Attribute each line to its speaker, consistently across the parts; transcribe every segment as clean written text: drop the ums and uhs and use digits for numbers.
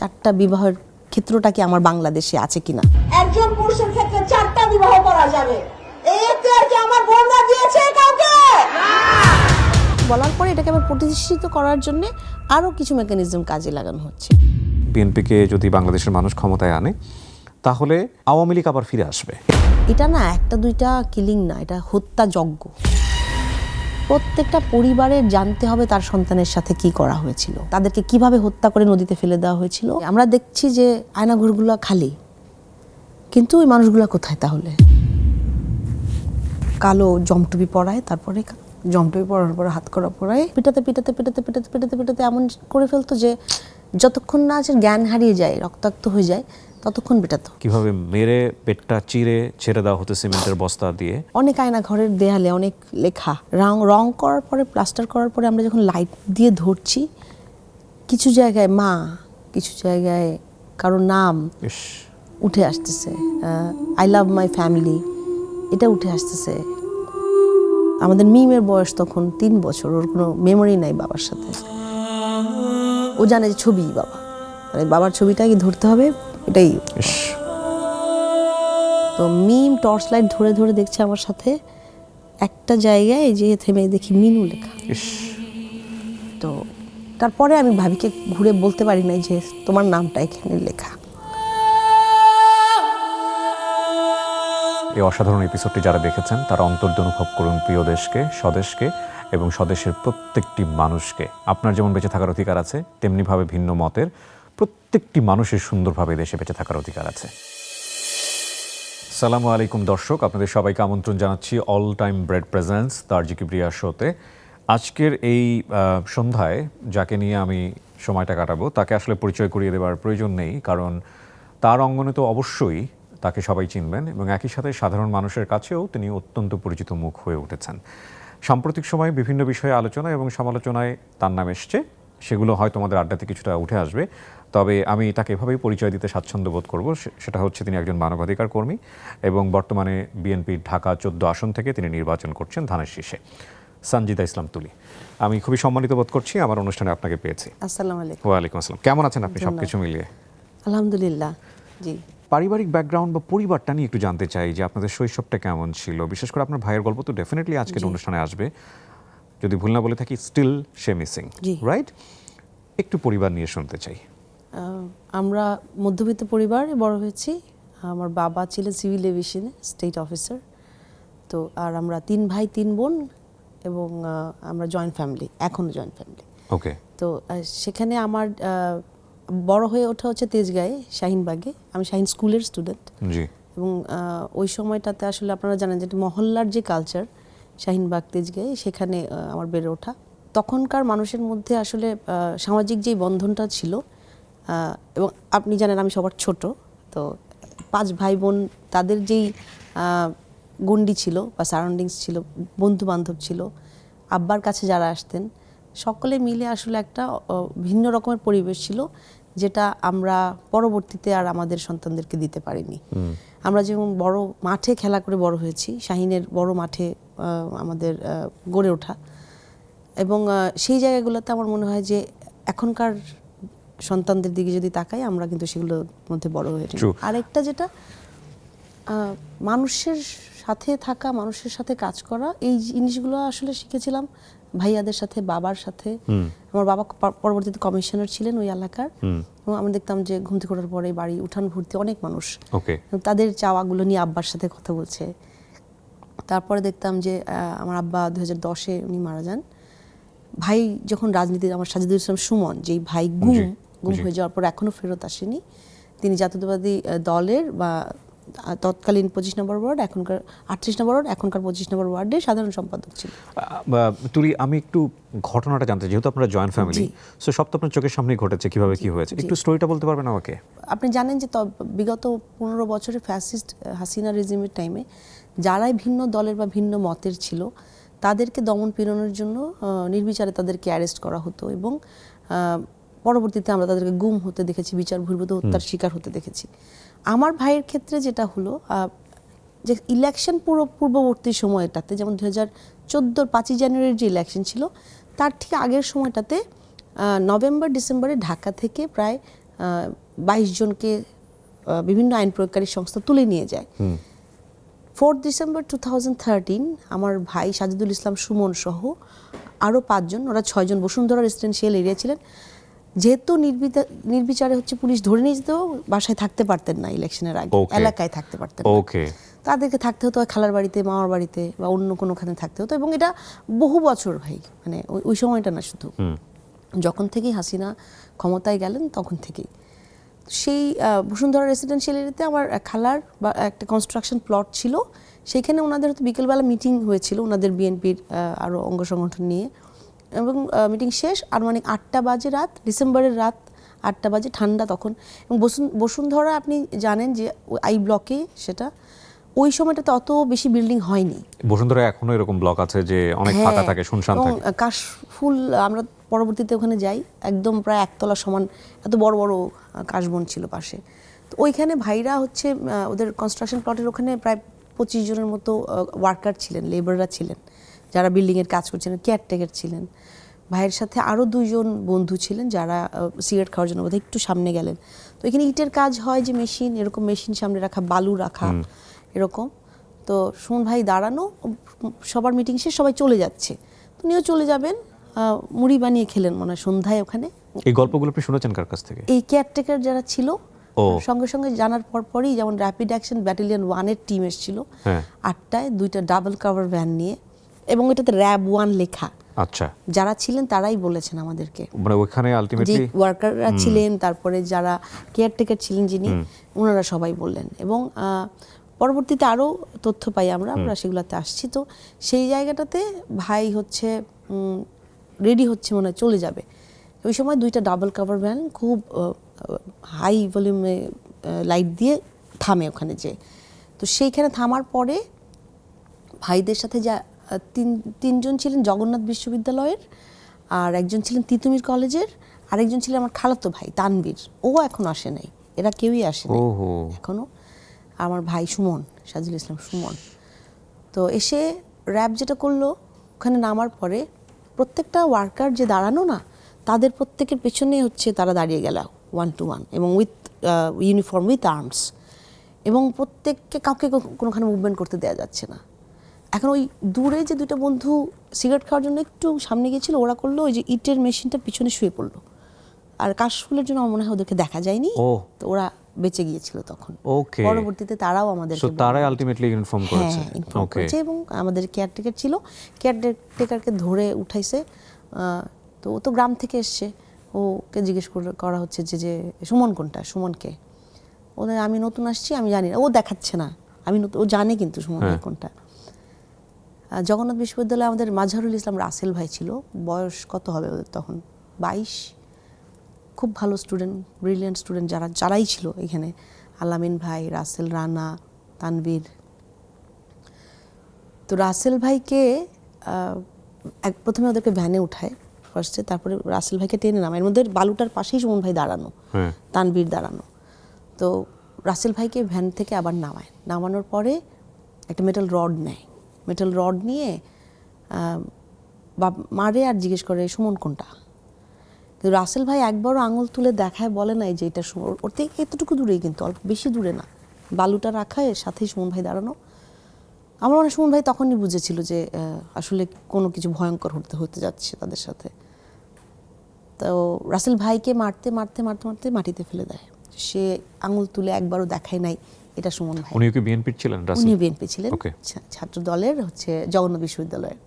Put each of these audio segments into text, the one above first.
Speaker 1: চারটা বিবাহের ক্ষেত্রটা কি আমার বাংলাদেশে আছে কিনা?
Speaker 2: একজন পুরুষের ক্ষেত্রে চারটা বিবাহ করা যাবে, এই এখতিয়ার কি আমার বোনরা দিয়েছে কাউকে?
Speaker 1: বলার পরে এটাকে আবার প্রতিষ্ঠিত করার জন্য আরও কিছু মেকানিজম কাজে লাগানো হচ্ছে।
Speaker 3: বিএনপিকে যদি বাংলাদেশের মানুষ ক্ষমতায় আনে তাহলে আওয়ামী লীগ আবার ফিরে আসবে।
Speaker 1: এটা না একটা দুইটা কিলিং না, এটা হত্যাযজ্ঞ। প্রত্যেকটা পরিবারের জানতে হবে তার সন্তানের সাথে কি করা হয়েছিল, তাদেরকে কিভাবে হত্যা করে নদীতে ফেলে দেওয়া হয়েছিল। আমরা দেখছি যে আয়নাঘরগুলো খালি, কিন্তু ওই মানুষগুলো কোথায় তাহলে? কালো জমটুপি পরায়, তারপরে জমটুপি পরার পরে হাত করা পরায় পিটাতে পিটাতে পিটাতে পিটাতে পিটাতে পিটাতে এমন করে ফেলতো যে যতক্ষণ না আছে জ্ঞান হারিয়ে যায়, রক্তাক্ত হয়ে যায়, ততক্ষণ পিটাতো।
Speaker 3: কিভাবে মেরে পেটটা চিরে ছেড়ে দেওয়া হতো সিমেন্টের বস্তা দিয়ে।
Speaker 1: অনেক আয়না ঘরের দেয়ালে অনেক লেখা, রং করার পরে প্লাস্টার করার পরে আমরা যখন লাইট দিয়ে ধরছি, কিছু জায়গায় মা, কিছু জায়গায় কারো নাম
Speaker 3: ইস,
Speaker 1: উঠে আসতেছে, আই লাভ মাই ফ্যামিলি, এটা উঠে আসতেছে। আমাদের মিমের বয়স তখন 3 বছর, ওর কোনো মেমোরি নাই বাবার সাথে। ও জানে যে ছবি বাবা, মানে বাবার ছবিটাকে ধরতে হবে, এটাই।
Speaker 3: ইস।
Speaker 1: তো মিম টর্চ লাইট ধরে ধরে দেখছে আমার সাথে, একটা জায়গায় যে থেমে দেখি মিনু লেখা।
Speaker 3: ইস।
Speaker 1: তো তারপরে আমি ভাবিকে ঘুরে বলতে পারি নাই যে তোমার নামটা এখানে লেখা।
Speaker 3: এই অসাধারণ এপিসোডটি যারা দেখেছেন তারা অন্তর্দ অনুভব করুন প্রিয় দেশকে, স্বদেশকে এবং স্বদেশের প্রত্যেকটি মানুষকে। আপনার যেমন বেঁচে থাকার অধিকার আছে, তেমনিভাবে ভিন্ন মতের প্রত্যেকটি মানুষের সুন্দরভাবে দেশে বেঁচে থাকার অধিকার আছে। আসসালামু আলাইকুম দর্শক, আপনাদের সবাইকে আমন্ত্রণ জানাচ্ছি all time bread presents Tarzi Kibria শোতে। আজকের এই সন্ধ্যায় যাকে নিয়ে আমি সময়টা কাটাবো তাকে আসলে পরিচয় করিয়ে দেওয়ার প্রয়োজন নেই, কারণ তার অঙ্গনে তো অবশ্যই তাকে সবাই চিনবেন এবং একই সাথে সাধারণ মানুষের কাছেও তিনি অত্যন্ত পরিচিত মুখ হয়ে উঠেছেন। সাম্প্রতিক সময়ে বিভিন্ন বিষয়ে আলোচনা এবং সমালোচনায় তার নাম এসছে, সেগুলো হয়তো আমাদের আড্ডাতে কিছুটা উঠে আসবে। তবে আমি তাকে এভাবেই পরিচয় দিতে স্বাচ্ছন্দ্য বোধ করব, সেটা হচ্ছে তিনি একজন মানবাধিকার কর্মী এবং বর্তমানে বিএনপির ঢাকা 14 আসন থেকে তিনি নির্বাচন করছেন ধানের শীষে। সঞ্জিদা ইসলাম তুলি, আমি খুবই সম্মানিত বোধ করছি আমার অনুষ্ঠানে আপনাকে পেয়েছি।
Speaker 1: আসসালামু আলাইকুম।
Speaker 3: ওয়ালাইকুম আসসালাম, কেমন আছেন আপনি সবকিছু মিলিয়ে?
Speaker 1: আলহামদুলিল্লাহ। জি,
Speaker 3: পারিবারিক ব্যাকগ্রাউন্ড বা পরিবারটা নিয়ে একটু জানতে চাই যে আপনাদের শৈশবটা কেমন ছিল, বিশেষ করে আপনার ভাইয়ের গল্প তো ডেফিনেটলি আজকের অনুষ্ঠানে আসবে, যদি ভুল না বলে থাকি স্টিল সে মিসিং, রাইট? একটু পরিবার নিয়ে শুনতে চাই।
Speaker 1: আমরা মধ্যবিত্ত পরিবারে বড় হয়েছি। আমার বাবা ছিলেন সিভিল এভিয়েশনে স্টেট অফিসার। তো আর আমরা 3 ভাই 3 বোন এবং আমরা জয়েন্ট ফ্যামিলি, এখনও জয়েন্ট ফ্যামিলি।
Speaker 3: ওকে।
Speaker 1: তো সেখানে আমার বড় হয়ে ওঠা হচ্ছে তেজগাঁয়ে, শাহিনবাগে। আমি শাহিন স্কুলের স্টুডেন্ট।
Speaker 3: জি।
Speaker 1: এবং ওই সময়টাতে আসলে আপনারা জানেন যে মহল্লার যে কালচার, শাহিনবাগ তেজগাঁয়ে, সেখানে আমার বেড়ে ওঠা। তখনকার মানুষের মধ্যে আসলে সামাজিক যেই বন্ধনটা ছিল, এবং আপনি জানেন আমি সবার ছোট, তো 5 ভাই বোন, তাদের যেই গণ্ডি ছিল বা সারাউন্ডিংস ছিল, বন্ধু বান্ধব ছিল, আব্বার কাছে যারা আসতেন, সকলে মিলে আসলে একটা ভিন্ন রকমের পরিবেশ ছিল, যেটা আমরা পরবর্তীতে আর আমাদের সন্তানদেরকে দিতে পারিনি। আমরা যেমন বড় মাঠে খেলা করে বড় হয়েছি, শাহিনের বড় মাঠে আমাদের গড়ে ওঠা, এবং সেই জায়গাগুলোতে আমার মনে হয় যে এখনকার সন্তানদের দিকে যদি তাকাই, আমরা কিন্তু সেগুলোর মধ্যে বড় হয়েছি। আরেকটা যেটা, মানুষের সাথে থাকা, মানুষের সাথে কাজ করা, এই জিনিসগুলো আসলে শিখেছিলাম ভাইয়াদের সাথে, বাবার সাথে। আমার বাবা পরবর্তীতে কমিশনার ছিলেন ওই এলাকার, এবং আমরা দেখতাম যে ঘুম থেকে ওঠার পরে বাড়ি উঠান ভর্তি অনেক মানুষ, তাদের চাওয়াগুলো নিয়ে আব্বার সাথে কথা বলছে। তারপরে দেখতাম যে আমার আব্বা 2010-এ উনি মারা যান। ভাই যখন রাজনীতিতে, আমার সাজিদুল ইসলাম সুমন, যেই ভাই গুম হয়ে যাওয়ার পর এখনও ফেরত আসেনি, তিনি জাতীয়তাবাদী দলের বা তৎকালীন 25 নম্বর ওয়ার্ড, এখনকার 38 নম্বর ওয়ার্ড, এখনকার 25 নম্বর ওয়ার্ডে সাধারণ সম্পাদক ছিল।
Speaker 3: তুলি, আমি একটু ঘটনাটা জানতে, যেহেতু আপনারা জয়েন্ট ফ্যামিলি, সো সব তো আপনার চোখের সামনেই ঘটেছে, কিভাবে কি হয়েছে একটু স্টোরিটা বলতে পারবেন আমাকে?
Speaker 1: আপনি জানেন যে বিগত 15 বছরে ফ্যাসিস্ট হাসিনা রেজিমের টাইমে যারাই ভিন্ন দলের বা ভিন্ন মতের ছিল, তাদেরকে দমন পীড়নের জন্য নির্বিচারে তাদেরকে অ্যারেস্ট করা হতো, এবং পরবর্তীতে আমরা তাদেরকে গুম হতে দেখেছি, বিচার বহির্ভূত হত্যার শিকার হতে দেখেছি। আমার ভাইয়ের ক্ষেত্রে যেটা হলো, যে ইলেকশন পূর্ববর্তী সময়টাতে, যেমন 2014 5ই জানুয়ারির যে ইলেকশন ছিল, তার ঠিক আগের সময়টাতে নভেম্বর ডিসেম্বরে ঢাকা থেকে প্রায় 22 জনকে বিভিন্ন আইন প্রয়োগকারী সংস্থা তুলে নিয়ে যায়। 4 ডিসেম্বর 2013 আমার ভাই সাজিদুল ইসলাম সুমন সহ আরও 5 জন, ওরা 6 জন বসুন্ধরা রেসিডেন্সিয়াল এরিয়া ছিলেন। যেহেতু নির্বিচারে হচ্ছে পুলিশ ধরে নিয়ে যেত, বাসায় থাকতে পারতেন না ইলেকশনের আগে, এলাকায় থাকতে পারতেন না।
Speaker 3: ওকে,
Speaker 1: তাদেরকে থাকতে হতো হয় খালার বাড়িতে, মামার বাড়িতে বা অন্য কোনোখানে থাকতে হতো, এবং এটা বহু বছর ভাই, মানে ওই সময়টা না, শুধু যখন থেকেই হাসিনা ক্ষমতায় গেলেন তখন থেকেই। সেই বসুন্ধরা রেসিডেন্সিয়াল এরিয়াতে আমার খালার বা একটা কনস্ট্রাকশন প্লট ছিল, সেইখানে ওনাদের হয়তো বিকেলবেলা মিটিং হয়েছিল ওনাদের বিএনপির আরও অঙ্গ সংগঠন নিয়ে, এবং মিটিং শেষ আর মানে 8টা বাজে রাত, ডিসেম্বরের রাত 8টা বাজে, ঠান্ডা তখন। এবং বসুন্ধরা আপনি জানেন যে আই ব্লকে, সেটা ওই সময়টাতে অত বেশি বিল্ডিং হয়নি।
Speaker 3: বসুন্ধরা এখনো এরকম ব্লক আছে যে অনেক ফাঁকা থাকে, শুনশান থাকে।
Speaker 1: কাশফুল, আমরা পরবর্তীতে ওখানে যাই, একদম প্রায় একতলা সমান এত বড় বড় কাশবন ছিল পাশে। তো ওইখানে ভাইরা হচ্ছে ওদের কনস্ট্রাকশন প্লটের ওখানে প্রায় 25 জনের মতো ওয়ার্কার ছিলেন, লেবাররা ছিলেন যারা বিল্ডিংয়ের কাজ করছিলেন, কেয়ারটেকার ছিলেন। ভাইয়ের সাথে আরও 2 জন বন্ধু ছিলেন যারা সিগারেট খাওয়ার জন্য বোধহয় একটু সামনে গেলেন। তো এখানে ইটের কাজ হয়, যে মেশিন, এরকম মেশিন সামনে রাখা, বালু রাখা, এরকম। তো সুমন ভাই দাঁড়ানো, সবার মিটিং শেষ, সবাই চলে যাচ্ছে, তো উনিও চলে যাবেন। মুড়ি বানিয়ে খেলেন মনে হয় সন্ধ্যায় ওখানে।
Speaker 3: এই গল্পগুলো আপনি শুনেছেন কার কাছ থেকে?
Speaker 1: এই কেয়ারটেকার যারা ছিল, সঙ্গে সঙ্গে জানার পরই, যেমন র্যাপিড অ্যাকশন ব্যাটালিয়ন 1-এর টিম এসেছিল 8টায়, 2টা ডাবল কাভার ভ্যান নিয়ে, এবং এটাতে র্যাব 1 লেখা।
Speaker 3: আচ্ছা,
Speaker 1: যারা ছিলেন তারাই বলেছেন আমাদেরকে,
Speaker 3: মানে ওখানে
Speaker 1: যে
Speaker 3: আলটিমেটলি
Speaker 1: ওয়ার্কাররা ছিলেন, তারপরে যারা কেয়ারটেকার ছিলেন যিনি, ওনারা সবাই বললেন। এবং পরবর্তীতে আরও তথ্য পাই আমরা সেগুলোতে আসছি। তো সেই জায়গাটাতে ভাই হচ্ছে রেডি হচ্ছে, মনে হয় চলে যাবে। ওই সময় 2টা ডাবল কাভার ভ্যান খুব হাই ভলিউমে লাইট দিয়ে থামে ওখানে যে। তো সেইখানে থামার পরে ভাইদের সাথে যা তিনজন ছিলেন জগন্নাথ বিশ্ববিদ্যালয়ের, আর একজন ছিলেন তিতুমির কলেজের, আরেকজন ছিলেন আমার খালাতো ভাই তানভীর, ও এখন আসে নাই, এরা কেউই আসে নাই এখনো। আমার ভাই সুমন, সাজিদুল ইসলাম সুমন। তো এসে র্যাব যেটা করলো, ওখানে নামার পরে প্রত্যেকটা ওয়ার্কার যে দাঁড়ানো না, তাদের প্রত্যেকের পেছনে হচ্ছে তারা দাঁড়িয়ে গেল 1 to 1, এবং উইথ ইউনিফর্ম, উইথ আর্মস, এবং প্রত্যেককে কাউকে কোনোখানে মুভমেন্ট করতে দেওয়া যাচ্ছে না। এখন ওই দূরে যে 2টা বন্ধু সিগারেট খাওয়ার জন্য একটু সামনে গিয়েছিল, ওরা করলো ওই যে ইটের মেশিনটার পিছনে শুয়ে পড়লো, আর কাশফুলের জন্য আমার মনে হয় ওদেরকে দেখা যায়নি, তো ওরা বেঁচে গিয়েছিল তখন।
Speaker 3: ওকে,
Speaker 1: পরবর্তীতে তারাও আমাদেরকে,
Speaker 3: তারাই আলটিমেটলি ইনফর্ম করেছে।
Speaker 1: ইনফর্ম করেছে, এবং আমাদের কেয়ারটেকার ছিল, কেয়ারটেকারকে ধরে উঠাইছে। তো ও তো গ্রাম থেকে এসছে, ওকে জিজ্ঞেস করা হচ্ছে যে সুমন কোনটা, সুমনকে? ওদের আমি নতুন আসছি, আমি জানি না, ও দেখাচ্ছে না, ও জানে কিন্তু সুমন কোনটা। জগন্নাথ বিশ্ববিদ্যালয়ে আমাদের মাজহারুল ইসলাম রাসেল ভাই ছিল, বয়স কত হবে ওদের তখন, 22, খুব ভালো স্টুডেন্ট, ব্রিলিয়ান্ট স্টুডেন্ট যারাই ছিল এখানে, আলামিন ভাই, রাসেল, রানা, তানভীর। তো রাসেল ভাইকে প্রথমে ওদেরকে ভ্যানে উঠায় ফার্স্টে, তারপরে রাসেল ভাইকে টেনে নামায়, এর মধ্যে বালুটার পাশেই সুমন ভাই দাঁড়ানো, তানভীর দাঁড়ানো। তো রাসেল ভাইকে ভ্যান থেকে আবার নামানোর পরে একটা মেটাল রড নেয়, মেটাল রড নিয়ে মারে আর জিজ্ঞেস করে সুমন কোনটা। কিন্তু রাসেল ভাই একবারও আঙুল তুলে দেখায় বলে নাই যে এটা সুমন, ওর থেকে এতটুকু দূরেই, কিন্তু অল্প বেশি দূরে না, বালুটা রাখা, এর সাথেই সুমন ভাই দাঁড়ানো। আমার মনে হয় সুমন ভাই তখনই বুঝেছিল যে আসলে কোনো কিছু ভয়ঙ্কর হতে যাচ্ছে তাদের সাথে। তো রাসেল ভাইকে মারতে মারতে মারতে মারতে মাটিতে ফেলে দেয়, সে আঙুল তুলে একবারও দেখায় নাই এটা সুমন ভাই।
Speaker 3: উনি কি বিএনপির ছিলেন?
Speaker 1: উনি বিএনপি ছিলেন, ছাত্র দলের হচ্ছে জগন্নাথ বিশ্ববিদ্যালয়ের।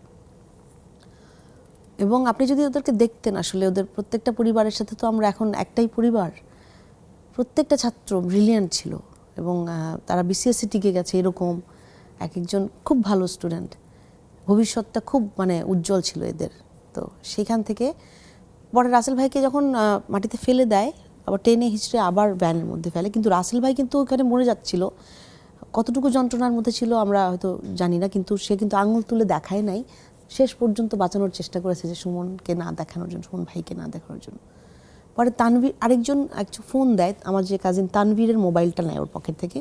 Speaker 1: এবং আপনি যদি ওদেরকে দেখতেন, আসলে ওদের প্রত্যেকটা পরিবারের সাথে তো আমরা এখন একটাই পরিবার, প্রত্যেকটা ছাত্র ব্রিলিয়ান্ট ছিল, এবং তারা বিসিএসসি টিকে গেছে, এরকম এক একজন খুব ভালো স্টুডেন্ট, ভবিষ্যৎটা খুব মানে উজ্জ্বল ছিল এদের। তো সেইখান থেকে পরে রাসেল ভাইকে যখন মাটিতে ফেলে দেয়, আবার টেনে হিচড়ে আবার ভ্যানের মধ্যে ফেলে, কিন্তু রাসেল ভাই কিন্তু ওখানে মরে যাচ্ছিল, কতটুকু যন্ত্রণার মধ্যে ছিল আমরা হয়তো জানি না, কিন্তু সে কিন্তু আঙুল তুলে দেখায় নাই, শেষ পর্যন্ত বাঁচানোর চেষ্টা করেছে যে সুমনকে না দেখানোর জন্য, সুমন ভাইকে না দেখানোর জন্য। পরে তানভীর আরেকজন ফোন দেয়, আমার যে কাজিন তানভীরের মোবাইলটা নেয় ওর পকেট থেকে,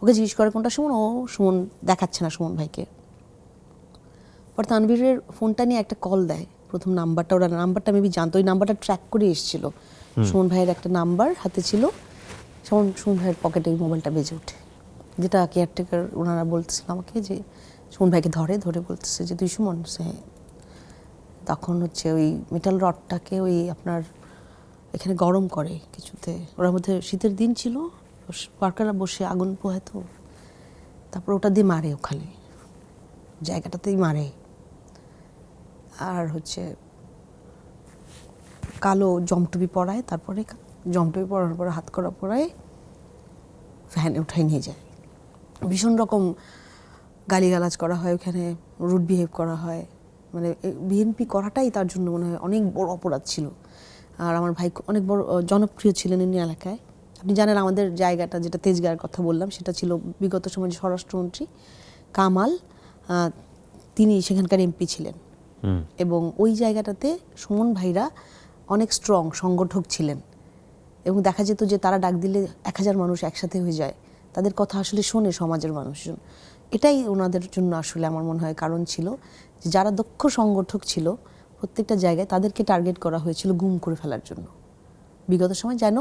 Speaker 1: ওকে জিজ্ঞেস করে কোনটা সুমন, ও সুমন দেখাচ্ছে না সুমন ভাইকে। পরে তানভীরের ফোনটা নিয়ে একটা কল দেয়, প্রথম নাম্বারটা, ওরা নাম্বারটা মেবি জানতো, ওই নাম্বারটা ট্র্যাক করে এসেছিল সুমন ভাইয়ের একটা নাম্বার হাতে ছিল, সুমন ভাইয়ের পকেটে এই মোবাইলটা বেজে ওঠে, যেটা কেয়ারটেকার ওনারা বলতেছিল আমাকে যে সুমন ভাইকে ধরে বলতেছে যে তুই সুমন। হ্যাঁ। তখন হচ্ছে ওই মেটাল রডটাকে ওই আপনার এখানে গরম করে কিছুতে, ওর মধ্যে শীতের দিন ছিল, ওয়ার্কাররা বসে আগুন পোহাতো, তারপর ওটা দিয়ে মারে, ওখানে জায়গাটাতেই মারে। আর হচ্ছে কালো জমটুপি পরায়, তারপরে জমটুপি পরানোর পরে হাত করা পরায় ভ্যানে উঠাই নিয়ে যায়। ভীষণ রকম গালিগালাজ করা হয় ওখানে, রুড বিহেভ করা হয়, মানে বিএনপি করাটাই তার জন্য মনে হয় অনেক বড় অপরাধ ছিল। আর আমার ভাই অনেক বড় জনপ্রিয় ছিলেন এই এলাকায়। আপনি জানেন আমাদের জায়গাটা যেটা তেজগাঁয়ের কথা বললাম, সেটা ছিল বিগত সময়ে স্বরাষ্ট্রমন্ত্রী কামাল, তিনি সেখানকার এমপি ছিলেন। এবং ওই জায়গাটাতে সুমন ভাইরা অনেক স্ট্রং সংগঠক ছিলেন, এবং দেখা যেত যে তারা ডাক দিলে 1000 মানুষ একসাথে হয়ে যায়, তাদের কথা আসলে শোনে সমাজের মানুষজন। এটাই ওনাদের জন্য আসলে আমার মনে হয় কারণ ছিল যে যারা দক্ষ সংগঠক ছিল প্রত্যেকটা জায়গায় তাদেরকে টার্গেট করা হয়েছিল গুম করে ফেলার জন্য। বিগত সময় যেন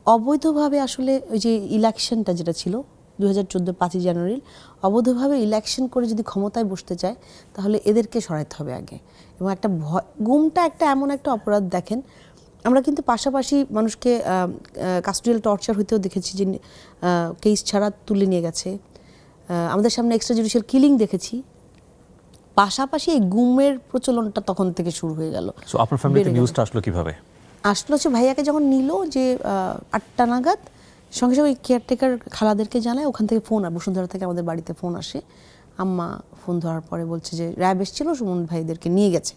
Speaker 1: অবৈধভাবে আসলে ওই যে ইলেকশনটা যেটা ছিল 2014 5ই জানুয়ারির, অবৈধভাবে ইলেকশন করে যদি ক্ষমতায় বসতে চায় তাহলে এদেরকে সরাইতে হবে আগে। এবং একটা গুমটা একটা এমন একটা অপরাধ, দেখেন আমরা কিন্তু পাশাপাশি মানুষকে কাস্টোডিয়াল টর্চার হইতেও দেখেছি, যে কেস ছাড়া তুলে নিয়ে গেছে, আমাদের সামনে এক্সট্রা জুডিশিয়াল কিলিং দেখেছি, পাশাপাশি এই গুমের প্রচলনটা তখন থেকে শুরু হয়ে গেল।
Speaker 3: সো আপনার ফ্যামিলিতে নিউজটা আসলো কিভাবে?
Speaker 1: আসলো হচ্ছে ভাইয়াকে যখন নিল যে 8টা নাগাদ, সঙ্গে সঙ্গে কেয়ারটেকার খালাদেরকে জানায়, ওখান থেকে ফোন, আর বসুন্ধরা থেকে আমাদের বাড়িতে ফোন আসে। আম্মা ফোন ধরার পরে বলছে যে র্যাব এসেছিল, সুমন ভাইদেরকে নিয়ে গেছে।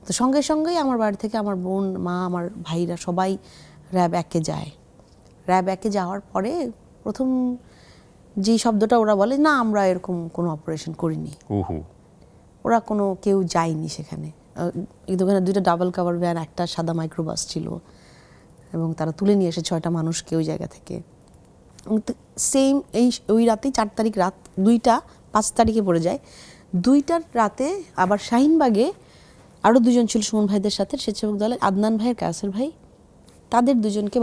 Speaker 1: তো সঙ্গে সঙ্গেই আমার বাড়ি থেকে আমার বোন, মা, আমার ভাইরা সবাই র্যাব 1-এ যায়। র্যাব 1-এ যাওয়ার পরে প্রথম যেই শব্দটা ওরা বলে, না আমরা এরকম কোনো অপারেশন করিনি, ওরা কোনো কেউ যায়নি সেখানে। ওখানে 2টা ডাবল কাভার ভ্যান, একটা সাদা মাইক্রোবাস ছিল, এবং তারা তুলে নিয়ে এসে 6টা মানুষকে ওই জায়গা থেকে। সেম ওই রাতেই 4 তারিখ রাত 2টা 5 তারিখে পড়ে যায়। 2টার রাতে আবার শাহিনবাগে আরও 2জন ছিল সুমন ভাইদের সাথে, স্বেচ্ছাসেবক দলের আদনান ভাইয়ের কাসের ভাই, তাদের 2জনকে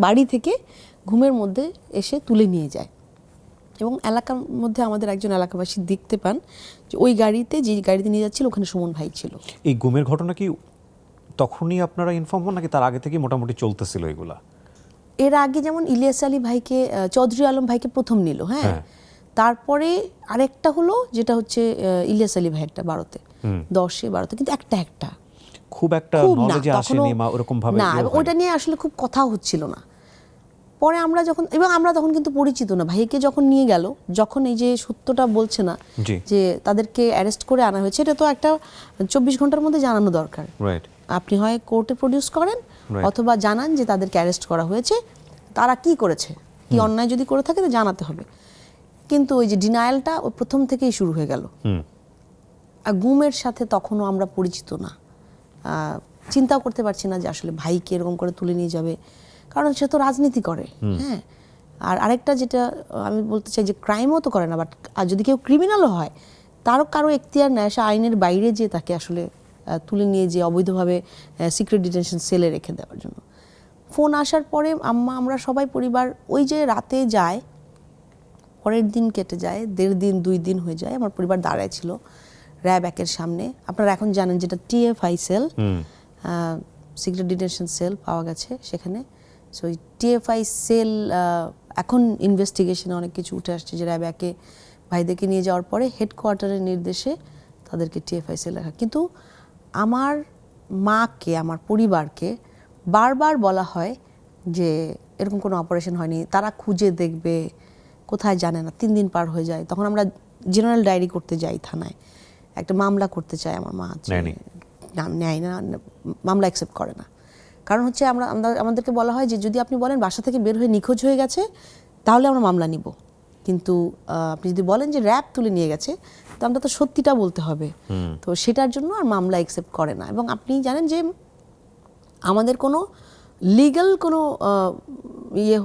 Speaker 1: বাড়ি থেকে ঘুমের মধ্যে এসে তুলে নিয়ে যায়। এবং এলাকার মধ্যে আমাদের একজন এলাকাবাসী দেখতে পান যে ওই গাড়িতে, যে গাড়িতে নিয়ে যাচ্ছিল ওখানে সুমন ভাই ছিল।
Speaker 3: এই গুমের ঘটনা কি তখনই আপনারা ইনফর্ম হন, নাকি তার আগে থেকে মোটামুটি চলতেছিল এগুলা?
Speaker 1: এর আগে যেমন ইলিয়াস আলী ভাইকে, চৌধুরী আলম ভাইকে প্রথম নিল, হ্যাঁ, তারপরে আরেকটা হলো যেটা হচ্ছে ইলিয়াস আলী ভাই, একটা 12-তে, 10-এ 12-তে, কিন্তু একটা
Speaker 3: খুব একটা নলেজে আসেনি মা ওরকম ভাবে
Speaker 1: না, ওটা নিয়ে আসলে খুব কথা হচ্ছিল না। পরে আমরা যখন, এবং আমরা তখন কিন্তু পরিচিত না, ভাইকে যখন নিয়ে গেল, যখন এই যে সত্যটা বলছে না যে তাদেরকে অ্যারেস্ট করে আনা হয়েছে, এটা তো একটা 24 ঘন্টার মধ্যে জানানো দরকার। আপনি হয় কোর্টে প্রডিউস করেন, অথবা জানান যে তাদেরকে অ্যারেস্ট করা হয়েছে, তারা কি করেছে, কি অন্যায় যদি করে থাকে তো জানাতে হবে। কিন্তু ওই যে ডিনায়ালটা ওই প্রথম থেকেই শুরু হয়ে গেল। আর গুমের সাথে তখনও আমরা পরিচিত না, চিন্তাও করতে পারছি না যে আসলে ভাইকে এরকম করে তুলে নিয়ে যাবে, কারণ সে তো রাজনীতি করে। হ্যাঁ, আর আরেকটা যেটা আমি বলতে চাই যে ক্রাইমও তো করে না, বাট আর যদি কেউ ক্রিমিনালও হয়, তারও কারো এখতিয়ার নেয়, সে আইনের বাইরে যে তাকে আসলে তুলে নিয়ে যে অবৈধভাবে সিক্রেট ডিটেনশন সেলে রেখে দেওয়ার জন্য। ফোন আসার পরে আমরা সবাই পরিবার ওই যে রাতে যায়, পরের দিন কেটে যায়, 1.5 দিন 2 দিন হয়ে যায়, আমার পরিবার দাঁড়ায় ছিল র্যাব 1-এর সামনে। আপনারা এখন জানেন যেটা TFI cell, secret detention cell পাওয়া গেছে সেখানে। সো ওই TFI সেল এখন ইনভেস্টিগেশনে অনেক কিছু উঠে আসছে, যে র্যাব 1-এ ভাইদেরকে নিয়ে যাওয়ার পরে হেডকোয়ার্টারের নির্দেশে তাদেরকে TFI সেল রাখা। কিন্তু আমার মাকে, আমার পরিবারকে বারবার বলা হয় যে এরকম কোনো অপারেশন হয়নি, তারা খুঁজে দেখবে, কোথায় জানে না। 3 দিন পার হয়ে যায়, তখন আমরা জেনারেল ডায়েরি করতে যাই থানায়, একটা মামলা করতে চাই, আমার মা নেয় না, মামলা অ্যাকসেপ্ট করে না। কারণ হচ্ছে আমাদেরকে বলা হয় যে যদি আপনি বলেন বাসা থেকে বের হয়ে নিখোঁজ হয়ে গেছে তাহলে আমরা মামলা নিব, কিন্তু আপনি যদি বলেন যে র্যাব তুলে নিয়ে গেছে তো আমরা তো সত্যিটা বলতে হবে, তো সেটার জন্য আর মামলা অ্যাকসেপ্ট করে না। এবং আপনি জানেন যে আমাদের কোনো লিগ্যাল কোনো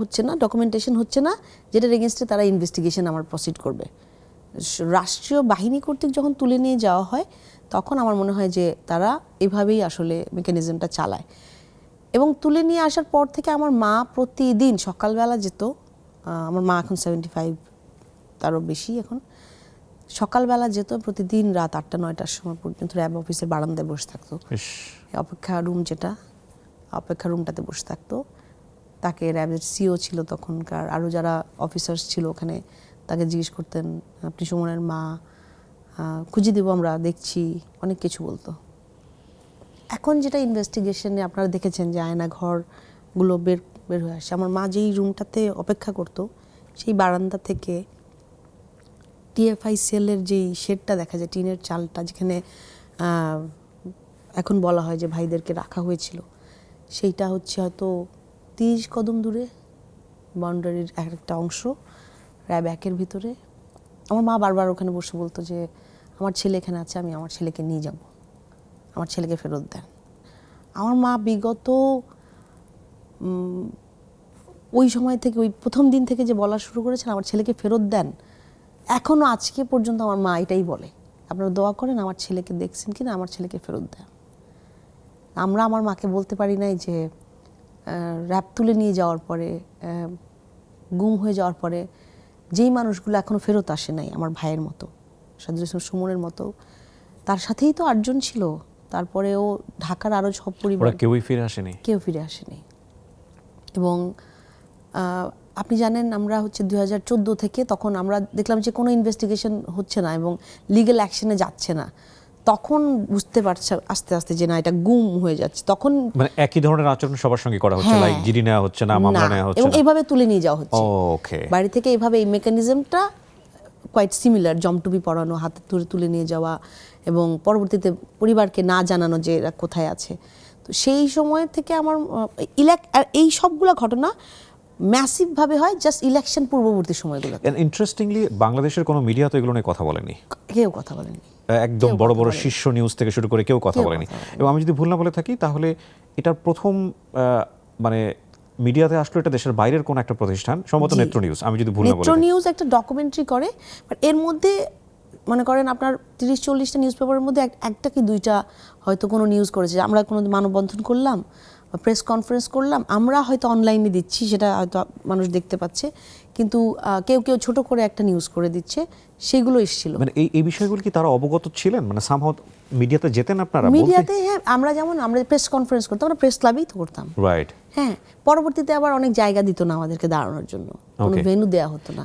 Speaker 1: হচ্ছে না, ডকুমেন্টেশন হচ্ছে না যেটার এগেনস্টে তারা ইনভেস্টিগেশন আমার প্রসিড করবে। রাষ্ট্রীয় বাহিনী কর্তৃক যখন তুলে নিয়ে যাওয়া হয় তখন আমার মনে হয় যে তারা এভাবেই আসলে মেকানিজমটা চালায়। এবং তুলে নিয়ে আসার পর থেকে আমার মা প্রতিদিন সকালবেলা যেত, আমার মা এখন 75, তারও বেশি এখন, সকালবেলা যেত প্রতিদিন রাত 8টা-9টার সময় পর্যন্ত র্যাব অফিসের বারান্দায় বসে থাকতো,
Speaker 3: ইস,
Speaker 1: অপেক্ষা রুমটাতে বসে থাকতো। তাকে র্যাবের সিও ছিল তখনকার, আরও যারা অফিসার্স ছিল ওখানে, তাকে জিজ্ঞেস করতেন আপনি সুমনের মা, খুঁজে দেবো আমরা, দেখছি, অনেক কিছু বলতো। এখন যেটা ইনভেস্টিগেশনে আপনারা দেখেছেন যে আয়না ঘরগুলো বের হয়ে আসে, আমার মা যেই রুমটাতে অপেক্ষা করতো সেই বারান্দা থেকে টিএফআই সেলের যেই শেডটা দেখা যায়, টিনের চালটা, যেখানে এখন বলা হয় যে ভাইদেরকে রাখা হয়েছিল, সেইটা হচ্ছে হয়তো 30 কদম দূরে, বাউন্ডারির একটা অংশ র্যাব 1-এর ভিতরে। আমার মা বারবার ওখানে বসে বলতো যে আমার ছেলে এখানে আছে, আমি আমার ছেলেকে নিয়ে যাব, আমার ছেলেকে ফেরত দেন। আমার মা বিগত ওই সময় থেকে, ওই প্রথম দিন থেকে যে বলা শুরু করেছেন আমার ছেলেকে ফেরত দেন, এখনও আজকে পর্যন্ত আমার মা এটাই বলে, আপনারা দোয়া করেন আমার ছেলেকে দেখছেন কিনা, আমার ছেলেকে ফেরত দেন। আমরা আমার মাকে বলতে পারি নাই যে র্যাব তুলে নিয়ে যাওয়ার পরে, গুম হয়ে যাওয়ার পরে যেই মানুষগুলো এখনো ফেরত আসে নাই, আমার ভাইয়ের মতো, সাজুল ইসলাম সুমনের মতো, তার সাথেই তো 8জন ছিল, তারপরেও ঢাকার আরও সব পরিবার,
Speaker 3: ওরা কেউই ফিরে আসেনি।
Speaker 1: কেউ ফিরে আসেনি। এবং আপনি জানেন আমরা হচ্ছে 2014 থেকে, তখন আমরা দেখলাম যে কোনো ইনভেস্টিগেশন হচ্ছে না এবং লিগ্যাল অ্যাকশনে যাচ্ছে না, তখন বুঝতে পারছে আস্তে আস্তে যে না, এটা গুম হয়ে যাচ্ছে। তখন
Speaker 3: মানে একই ধরনের আচরণ সবার সঙ্গে করা হচ্ছে,
Speaker 1: হ্যাঁ,
Speaker 3: লাইক জিডি নেওয়া হচ্ছে না, মামলা নেওয়া হচ্ছে
Speaker 1: এবং
Speaker 3: না,
Speaker 1: এইভাবে তুলে নিয়ে যাওয়া হচ্ছে
Speaker 3: ওকে।
Speaker 1: বাড়ি থেকে। এইভাবে এই মেকানিজমটা কোয়াইট সিমিলার, জমটুপি পরানো, হাতে তুলে নিয়ে যাওয়া এবং পরবর্তীতে পরিবারকে না জানানো যে এরা কোথায় আছে। তো সেই সময় থেকে আমার আর এই সবগুলো ঘটনা ম্যাসিভভাবে হয় জাস্ট ইলেকশন পূর্ববর্তী সময়গুলো।
Speaker 3: ইন্টারেস্টিংলি বাংলাদেশের কোনো মিডিয়া তো এগুলো নিয়ে কথা বলেনি,
Speaker 1: কেউ কথা বলেনি,
Speaker 3: একদম
Speaker 1: কেউ
Speaker 3: বড়
Speaker 1: কথা
Speaker 3: বড়
Speaker 1: বলেনি।
Speaker 3: শীর্ষ নিউজ থেকে শুরু করে কেউ কথা
Speaker 1: কেউ
Speaker 3: বলেনি।
Speaker 1: কথা বলেনি।
Speaker 3: এবং আমি যদি ভুল না বলে থাকি তাহলে এটার প্রথম মানে মিডিয়াতে আসলো এটা দেশের বাইরের কোন একটা প্রতিষ্ঠান, সম্ভবত
Speaker 1: জি।
Speaker 3: নেত্র নিউজ, আমি যদি ভুল না বলে
Speaker 1: নেত্র
Speaker 3: থাকি।
Speaker 1: নিউজ একটা ডকুমেন্টারি করে, বাট এর মধ্যে মনে করেন আপনার 30-40টা নিউজ পেপারের মধ্যে একটা কি দুইটা হয়তো কোনো নিউজ করেছে, আমরা কোনো মানববন্ধন করলাম, প্রেস কনফারেন্স করলাম, আমরা হয়তো অনলাইনে দিচ্ছি, সেটা হয়তো মানুষ দেখতে পাচ্ছে, কিন্তু কেউ কেউ ছোট করে একটা নিউজ করে দিচ্ছে, সেগুলো এসেছিল।
Speaker 3: মানে এই বিষয়গুলো কি তারা অবগত ছিলেন? মানে সামহাউ মিডিয়াতে যেতেন আপনারা বলতে?
Speaker 1: মিডিয়াতে, হ্যাঁ, আমরা প্রেস কনফারেন্স করতাম, আমরা প্রেস ক্লাবেই তো করতাম,
Speaker 3: রাইট।
Speaker 1: হ্যাঁ। পরবর্তীতে আবার অনেক জায়গা দিত না আমাদেরকে দাঁড়ানোর জন্য, কোনো
Speaker 3: Okay.
Speaker 1: ভেন্যু দেওয়া হতো না।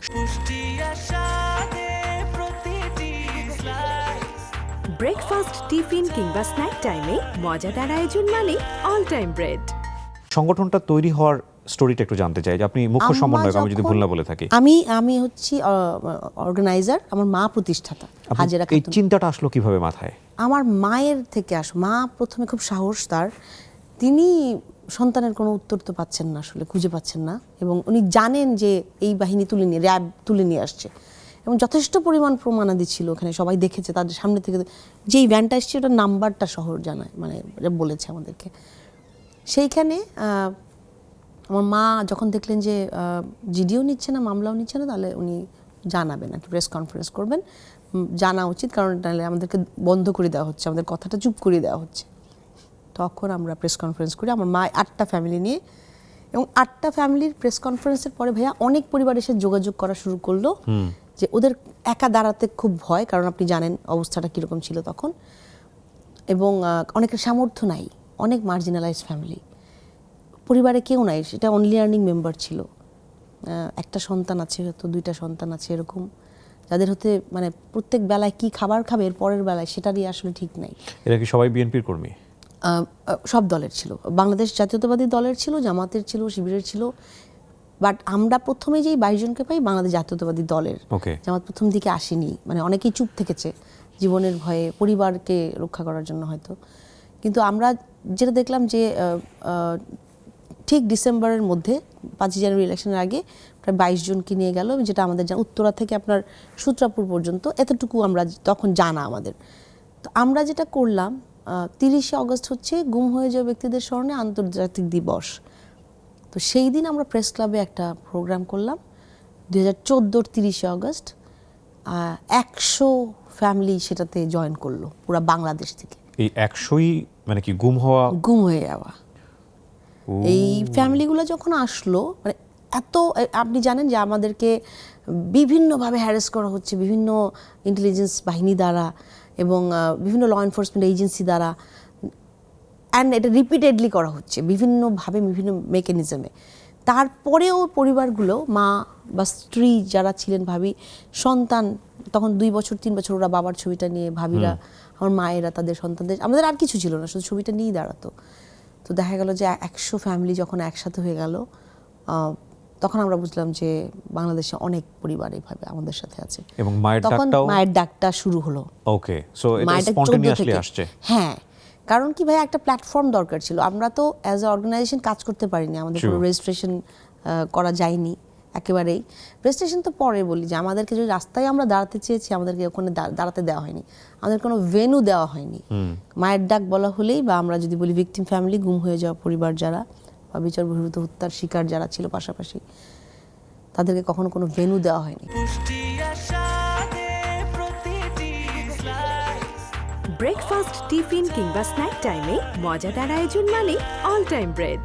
Speaker 4: ব্রেকফাস্ট, টিফিন কিংবা স্ন্যাক টাইমে মজাদার আয়োজন মানে অল টাইম ব্রেড।
Speaker 3: সংগঠনটা তৈরি হওয়ার স্টোরিটা একটু জানতে চাই, যে আপনি মুখ্য
Speaker 1: আম্মা
Speaker 3: সমন্বয়ক, আমি যদি
Speaker 1: যখন-
Speaker 3: ভুল না বলে থাকি।
Speaker 1: আমি হচ্ছি অর্গানাইজার, আমার মা প্রতিষ্ঠাতা
Speaker 3: আপনি
Speaker 1: হাজেরা
Speaker 3: এই
Speaker 1: খাতুন।
Speaker 3: চিন্তাটা আসলো কিভাবে মাথায়?
Speaker 1: আমার মায়ের থেকে মা প্রথমে খুব সাহস তার, তিনি সন্তানের কোনো উত্তর তো পাচ্ছেন না, আসলে খুঁজে পাচ্ছেন না, এবং উনি জানেন যে এই বাহিনী র্যাব তুলে নিয়ে আসছে, এবং যথেষ্ট পরিমাণ প্রমাণাদি ছিল ওখানে, সবাই দেখেছে, তাদের সামনে থেকে যেই ভ্যানটা এসছে ওটার নাম্বারটা শহর জানায়, মানে বলেছে আমাদেরকে। সেইখানে আমার মা যখন দেখলেন যে জিডিও নিচ্ছে না, মামলাও নিচ্ছে না, তাহলে উনি জানাবেন, একটা প্রেস কনফারেন্স করবেন, জানা উচিত, কারণ তাহলে আমাদেরকে বন্ধ করে দেওয়া হচ্ছে, আমাদের কথাটা চুপ করে দেওয়া হচ্ছে। তখন আমরা প্রেস কনফারেন্স করি, আমার মা 8টা ফ্যামিলি নিয়ে, এবং 8টা ফ্যামিলির প্রেস কনফারেন্সের পরে ভাইয়া অনেক পরিবার এসে যোগাযোগ করা শুরু করলো, যে ওদের একা দাঁড়াতে খুব ভয়, কারণ আপনি জানেন অবস্থাটা কীরকম ছিল তখন, এবং অনেকের সামর্থ্য নাই, অনেক মার্জিনালাইজড ফ্যামিলি, পরিবারে কেউ নাই, সেটা অনলি আর্নিং মেম্বার ছিল, একটা সন্তান আছে, হয়তো 2টা সন্তান আছে, এরকম যাদের হতে মানে প্রত্যেক বেলায় কি খাবার খাবে এর পরের বেলায় সেটারই আসলে ঠিক নাই।
Speaker 3: এরা কি সবাই বিএনপির কর্মী?
Speaker 1: সব দলের ছিল, বাংলাদেশ জাতীয়তাবাদী দলের ছিল, জামাতের ছিল, শিবিরের ছিল, বাট আমরা প্রথমে যেই 22 জনকে পাই বাংলাদেশ জাতীয়তাবাদী দলের।
Speaker 3: ওকে।
Speaker 1: জামাত প্রথম দিকে আসেনি, মানে অনেকেই চুপ থেকেছে জীবনের ভয়ে, পরিবারকে রক্ষা করার জন্য হয়তো। কিন্তু আমরা যেটা দেখলাম যে ঠিক ডিসেম্বরের মধ্যে 5 জানুয়ারি ইলেকশনের আগে প্রায় 22 জনকে নিয়ে গেল, যেটা আমাদের উত্তরা থেকে আপনার সূত্রাপুর পর্যন্ত, এতটুকু আমরা তখন জানা আমাদের। তো আমরা যেটা করলাম, 30শে অগস্ট হচ্ছে গুম হয়ে যাওয়া ব্যক্তিদের স্মরণে আন্তর্জাতিক দিবস, তো সেই দিন আমরা প্রেস ক্লাবে একটা প্রোগ্রাম করলাম 2014-র 30শে অগস্ট। 100 ফ্যামিলি সেটাতে জয়েন করলো পুরো বাংলাদেশ থেকে।
Speaker 3: এই 100ই মানে কি গুম হওয়া?
Speaker 1: গুম হয়ে যাওয়া এই ফ্যামিলিগুলো যখন আসলো মানে এত আপনি জানেন যে আমাদেরকে বিভিন্নভাবে হ্যারাস করা হচ্ছে বিভিন্ন ইন্টেলিজেন্স বাহিনী দ্বারা এবং বিভিন্ন ল এনফোর্সমেন্ট এজেন্সি দ্বারা, অ্যান্ড এটা রিপিটেডলি করা হচ্ছে বিভিন্নভাবে বিভিন্ন মেকানিজমে। তারপরেও পরিবারগুলো মা বা স্ত্রী যারা ছিলেন ভাবি, সন্তান তখন 2 বছর 3 বছর ওরা বাবার ছবিটা নিয়ে, ভাবিরা আমার মায়েরা তাদের সন্তানদের, আমাদের আর কিছু ছিল না, শুধু ছবিটা নিয়েই দাঁড়াতো। তো দেখা গেল যে 100 ফ্যামিলি যখন একসাথে হয়ে গেল, তখন আমরা বুঝলাম যে বাংলাদেশে অনেক পরিবার এইভাবে আমাদের সাথে আছে।
Speaker 3: এবং মায়ের
Speaker 1: তখন
Speaker 3: ডাকটাও
Speaker 1: মায়ের ডাকটা শুরু হলো।
Speaker 3: ওকে, সো এটা
Speaker 1: মায়ের ডাক 14
Speaker 3: স্পন্টেনিয়াসলি
Speaker 1: থেকে।
Speaker 3: আসছে।
Speaker 1: হ্যাঁ, কারণ কি ভাই একটা প্ল্যাটফর্ম দরকার ছিল। আমরা তো অ্যাজ এ অর্গানাইজেশন কাজ করতে পারিনি, আমাদের কোনো
Speaker 3: Sure.
Speaker 1: রেজিস্ট্রেশন করা যায়নি একেবারেই। রেজিস্ট্রেশন তো পরে বলি যে আমাদেরকে যদি রাস্তায় আমরা দাঁড়াতে চেয়েছি, আমাদেরকে ওখানে দাঁড়াতে দেওয়া হয়নি, আমাদের কোনো ভেন্যু দেওয়া হয়নি। মায়ের ডাক বলা হলেই, বা আমরা যদি বলি ভিকটিম ফ্যামিলি, গুম হয়ে যাওয়া পরিবার যারা বা বিচার বহির্ভূত হত্যার শিকার যারা ছিল পাশাপাশি, তাদেরকে কখনো কোনো ভেন্যু দেওয়া হয়নি।
Speaker 4: ব্রেকফাস্ট, টিফিন কিংবা স্ন্যাক টাইমে মজাদার আয়োজন মানে অল টাইম ব্রেড।